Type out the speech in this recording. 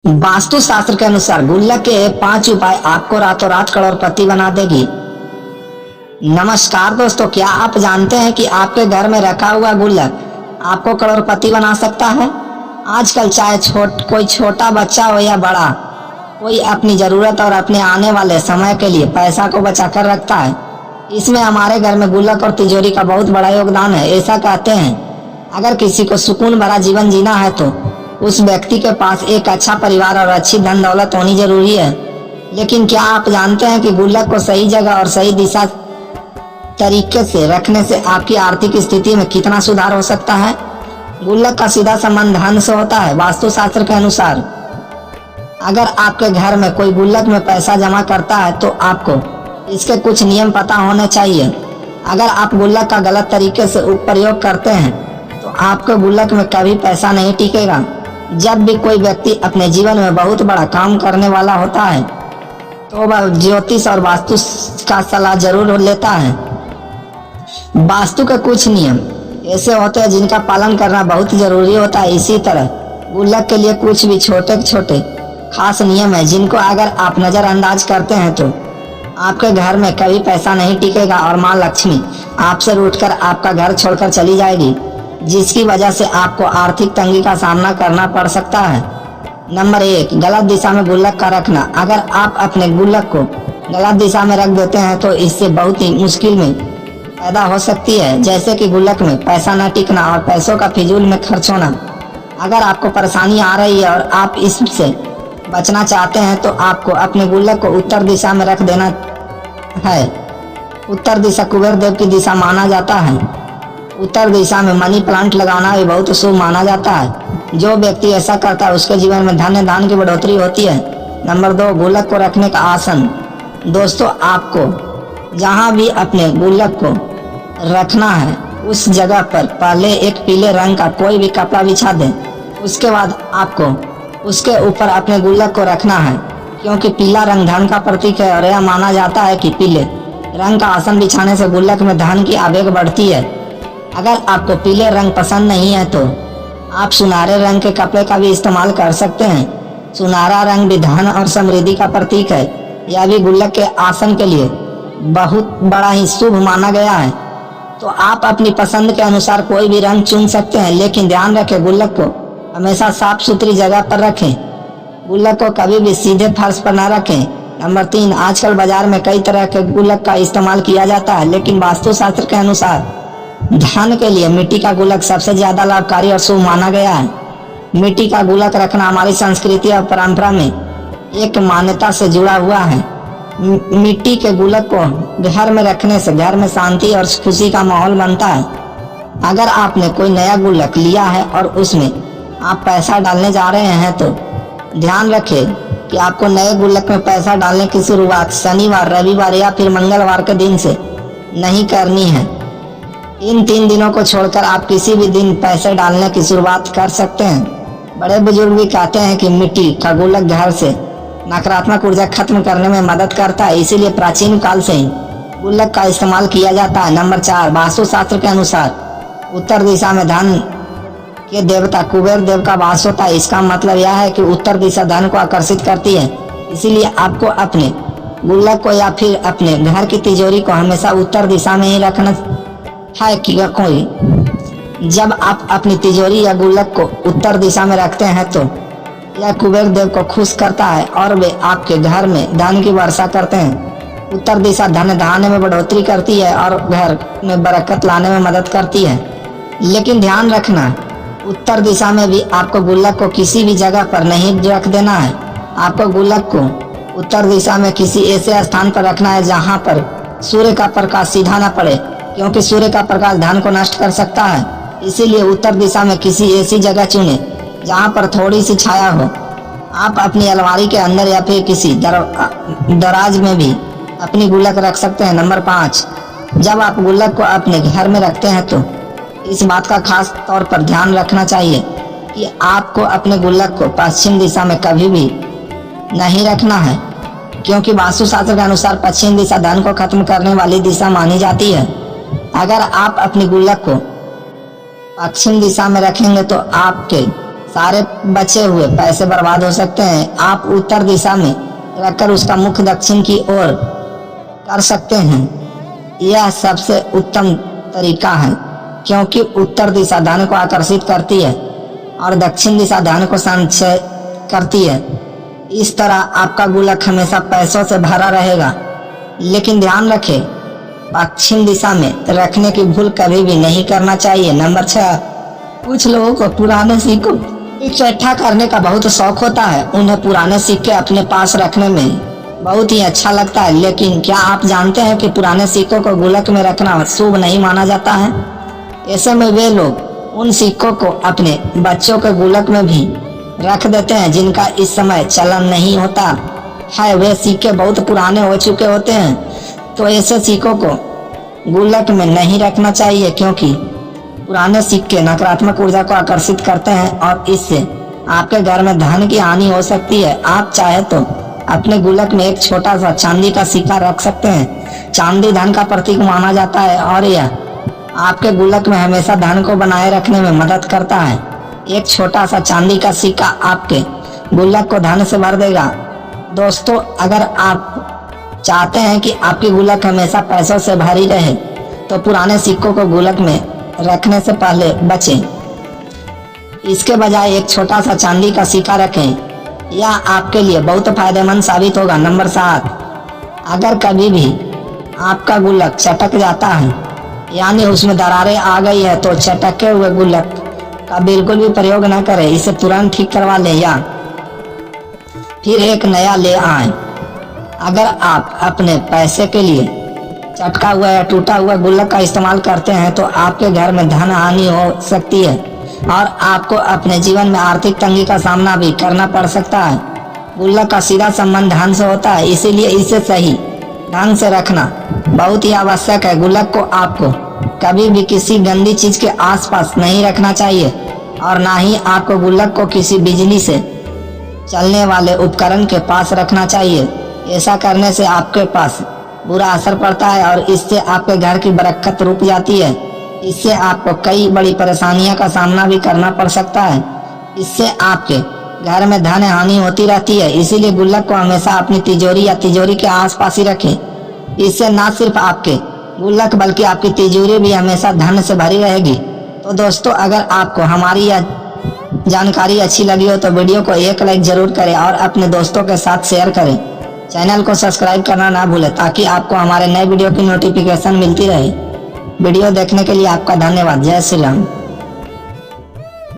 वास्तु शास्त्र के अनुसार गुल्लक के 5 उपाय आपको रातों रात करोड़पति बना देगी। नमस्कार दोस्तों, क्या आप जानते हैं कि आपके घर में रखा हुआ गुल्लक आपको करोड़पति बना सकता है। आजकल चाहे कोई छोटा बच्चा हो या बड़ा, कोई अपनी जरूरत और अपने आने वाले समय के लिए पैसा को बचा कर रखता है। इसमें हमारे घर में गुल्लक और तिजोरी का बहुत बड़ा योगदान है। ऐसा कहते हैं, अगर किसी को सुकून भरा जीवन जीना है तो उस व्यक्ति के पास एक अच्छा परिवार और अच्छी धन दौलत होनी जरूरी है। लेकिन क्या आप जानते हैं कि गुल्लक को सही जगह और सही दिशा तरीके से रखने से आपकी आर्थिक स्थिति में कितना सुधार हो सकता है। गुल्लक का सीधा संबंध धन से होता है। वास्तुशास्त्र के अनुसार अगर आपके घर में कोई गुल्लक में पैसा जमा करता है तो आपको इसके कुछ नियम पता होने चाहिए। अगर आप गुल्लक का गलत तरीके से प्रयोग करते हैं तो आपके गुल्लक में कभी पैसा नहीं टिकेगा। जब भी कोई व्यक्ति अपने जीवन में बहुत बड़ा काम करने वाला होता है तो वह ज्योतिष और वास्तु का सलाह जरूर लेता है। वास्तु के कुछ नियम ऐसे होते हैं जिनका पालन करना बहुत जरूरी होता है। इसी तरह गुल्लक के लिए कुछ भी छोटे छोटे खास नियम है जिनको अगर आप नजरअंदाज करते हैं तो आपके घर में कभी पैसा नहीं टिकेगा और मां लक्ष्मी आपसे रूठकर आपका घर छोड़कर चली जाएगी, जिसकी वजह से आपको आर्थिक तंगी का सामना करना पड़ सकता है। नंबर 1, गलत दिशा में गुल्लक का रखना। अगर आप अपने गुल्लक को गलत दिशा में रख देते हैं तो इससे बहुत ही मुश्किल में पैदा हो सकती है, जैसे कि गुल्लक में पैसा न टिकना और पैसों का फिजूल में खर्च होना। अगर आपको परेशानी आ रही है और आप इससे बचना चाहते हैं तो आपको अपने गुल्लक को उत्तर दिशा में रख देना है। उत्तर दिशा कुबेर देव की दिशा माना जाता है। उत्तर दिशा में मनी प्लांट लगाना भी बहुत शुभ माना जाता है। जो व्यक्ति ऐसा करता है उसके जीवन में धन की बढ़ोतरी होती है। नंबर 2, गुल्लक को रखने का आसन। दोस्तों, आपको जहां भी अपने गुल्लक को रखना है उस जगह पर पहले एक पीले रंग का कोई भी कपड़ा बिछा दें। उसके बाद आपको उसके ऊपर अपने गुल्लक को रखना है, क्योंकि पीला रंग धन का प्रतीक है और यह माना जाता है कि पीले रंग का आसन बिछाने से गुल्लक में धन की आवेग बढ़ती है। अगर आपको पीले रंग पसंद नहीं है तो आप सुनहरे रंग के कपड़े का भी इस्तेमाल कर सकते हैं। सुनहरा रंग भी धन और समृद्धि का प्रतीक है। यह भी गुल्लक के आसन के लिए बहुत बड़ा ही शुभ माना गया है। तो आप अपनी पसंद के अनुसार कोई भी रंग चुन सकते हैं, लेकिन ध्यान रखें गुल्लक को हमेशा साफ सुथरी जगह पर रखें। गुल्लक को कभी भी सीधे फर्श पर न रखें। नंबर 3, आजकल बाजार में कई तरह के गुल्लक का इस्तेमाल किया जाता है, लेकिन वास्तुशास्त्र के अनुसार धन के लिए मिट्टी का गुल्लक सबसे ज्यादा लाभकारी और शुभ माना गया है। मिट्टी का गुल्लक रखना हमारी संस्कृति और परंपरा में एक मान्यता से जुड़ा हुआ है। मिट्टी के गुल्लक को घर में रखने से घर में शांति और खुशी का माहौल बनता है। अगर आपने कोई नया गुल्लक लिया है और उसमें आप पैसा डालने जा रहे हैं तो ध्यान रखें कि आपको नए गुल्लक में पैसा डालने की शुरुआत शनिवार, रविवार या फिर मंगलवार के दिन से नहीं करनी है। इन 3 दिनों को छोड़कर आप किसी भी दिन पैसे डालने की शुरुआत कर सकते हैं। बड़े बुजुर्ग भी कहते हैं कि मिट्टी का गुल्लक घर से नकारात्मक ऊर्जा खत्म करने में मदद करता है, इसीलिए प्राचीन काल से ही गुल्लक का इस्तेमाल किया जाता है। नंबर 4, वास्तुशास्त्र के अनुसार उत्तर दिशा में धन के देवता कुबेर देव का वास होता है। इसका मतलब यह है कि उत्तर दिशा धन को आकर्षित करती है। इसीलिए आपको अपने गुल्लक को या फिर अपने घर की तिजोरी को हमेशा उत्तर दिशा में ही रखना है। कि कोई जब आप अपनी तिजोरी या गुल्लक को उत्तर दिशा में रखते हैं तो यह कुबेर देव को खुश करता है और वे आपके घर में धन की वर्षा करते हैं। उत्तर दिशा धन धान्य में बढ़ोतरी करती है और घर में बरकत लाने में मदद करती है। लेकिन ध्यान रखना, उत्तर दिशा में भी आपको गुल्लक को किसी भी जगह पर नहीं रख देना है। आपको गुल्लक को उत्तर दिशा में किसी ऐसे स्थान पर रखना है जहां पर सूर्य का प्रकाश सीधा न पड़े, क्योंकि सूर्य का प्रकाश धन को नष्ट कर सकता है। इसीलिए उत्तर दिशा में किसी ऐसी जगह चुने जहां पर थोड़ी सी छाया हो। आप अपनी अलमारी के अंदर या फिर किसी दराज में भी अपनी गुल्लक रख सकते हैं। नंबर 5, जब आप गुल्लक को अपने घर में रखते हैं तो इस बात का खास तौर पर ध्यान रखना चाहिए कि आपको अपने गुल्लक को पश्चिम दिशा में कभी भी नहीं रखना है, क्योंकि वास्तुशास्त्र के अनुसार पश्चिम दिशा धन को खत्म करने वाली दिशा मानी जाती है। अगर आप अपनी गुल्लक को पश्चिम दिशा में रखेंगे तो आपके सारे बचे हुए पैसे बर्बाद हो सकते हैं। आप उत्तर दिशा में रखकर उसका मुख दक्षिण की ओर कर सकते हैं। यह सबसे उत्तम तरीका है, क्योंकि उत्तर दिशा धन को आकर्षित करती है और दक्षिण दिशा धन को संचय करती है। इस तरह आपका गुल्लक हमेशा पैसों से भरा रहेगा। लेकिन ध्यान रखें, पश्चिम दिशा में रखने की भूल कभी भी नहीं करना चाहिए। नंबर 6, कुछ लोगों को पुराने सिक्कों इकट्ठा करने का बहुत शौक होता है। उन्हें पुराने सिक्के अपने पास रखने में बहुत ही अच्छा लगता है। लेकिन क्या आप जानते हैं कि पुराने सिक्कों को गुल्लक में रखना शुभ नहीं माना जाता है? ऐसे में वे लोग उन सिक्कों को अपने बच्चों के गुल्लक में भी रख देते हैं जिनका इस समय चलन नहीं होता है। वे सिक्के बहुत पुराने हो चुके होते हैं, तो ऐसे सिक्कों को गुल्लक में नहीं रखना चाहिए, क्योंकि पुराने सिक्के नकारात्मक ऊर्जा को आकर्षित करते हैं और इससे आपके घर में धन की हानि हो सकती है। आप चाहे तो अपने गुल्लक में एक छोटा सा चांदी का सिक्का रख सकते हैं। चांदी धन का प्रतीक माना जाता है और यह आपके गुल्लक में हमेशा धन को बनाए रखने में मदद करता है। एक छोटा सा चांदी का सिक्का आपके गुल्लक को धन से भर देगा। दोस्तों, अगर आप चाहते हैं कि आपकी गुल्लक हमेशा पैसों से भरी रहे, तो पुराने सिक्कों को गुल्लक में रखने से पहले बचें। इसके बजाय एक छोटा सा चांदी का सिक्का रखें। यह आपके लिए बहुत फायदेमंद साबित होगा। नंबर 7, अगर कभी भी आपका गुल्लक चटक जाता है, यानी उसमें दरारें आ गई है, तो चटके हुए गुल्लक का बिल्कुल भी प्रयोग न करें। इसे तुरंत ठीक करवा लें या फिर एक नया ले आएं। अगर आप अपने पैसे के लिए चटका हुआ या टूटा हुआ गुल्लक का इस्तेमाल करते हैं, तो आपके घर में धन हानि हो सकती है और आपको अपने जीवन में आर्थिक तंगी का सामना भी करना पड़ सकता है। गुल्लक का सीधा संबंध धन से होता है, इसीलिए इसे सही ढंग से रखना बहुत ही आवश्यक है। गुल्लक को आपको कभी भी किसी गंदी चीज के आसपास नहीं रखना चाहिए और ना ही आपको गुल्लक को किसी बिजली से चलने वाले उपकरण के पास रखना चाहिए। ऐसा करने से आपके पास बुरा असर पड़ता है और इससे आपके घर की बरकत रुक जाती है। इससे आपको कई बड़ी परेशानियों का सामना भी करना पड़ सकता है। इससे आपके घर में धन हानि होती रहती है। इसीलिए गुल्लक को हमेशा अपनी तिजोरी या तिजोरी के आसपास ही रखें। इससे न सिर्फ आपके गुल्लक बल्कि आपकी तिजोरी भी हमेशा धन से भरी रहेगी। तो दोस्तों, अगर आपको हमारी यह जानकारी अच्छी लगी हो तो वीडियो को एक लाइक जरूर करें और अपने दोस्तों के साथ शेयर करें। चैनल को सब्सक्राइब करना ना भूलें ताकि आपको हमारे नए वीडियो की नोटिफिकेशन मिलती रहे। वीडियो देखने के लिए आपका धन्यवाद। जय श्री राम।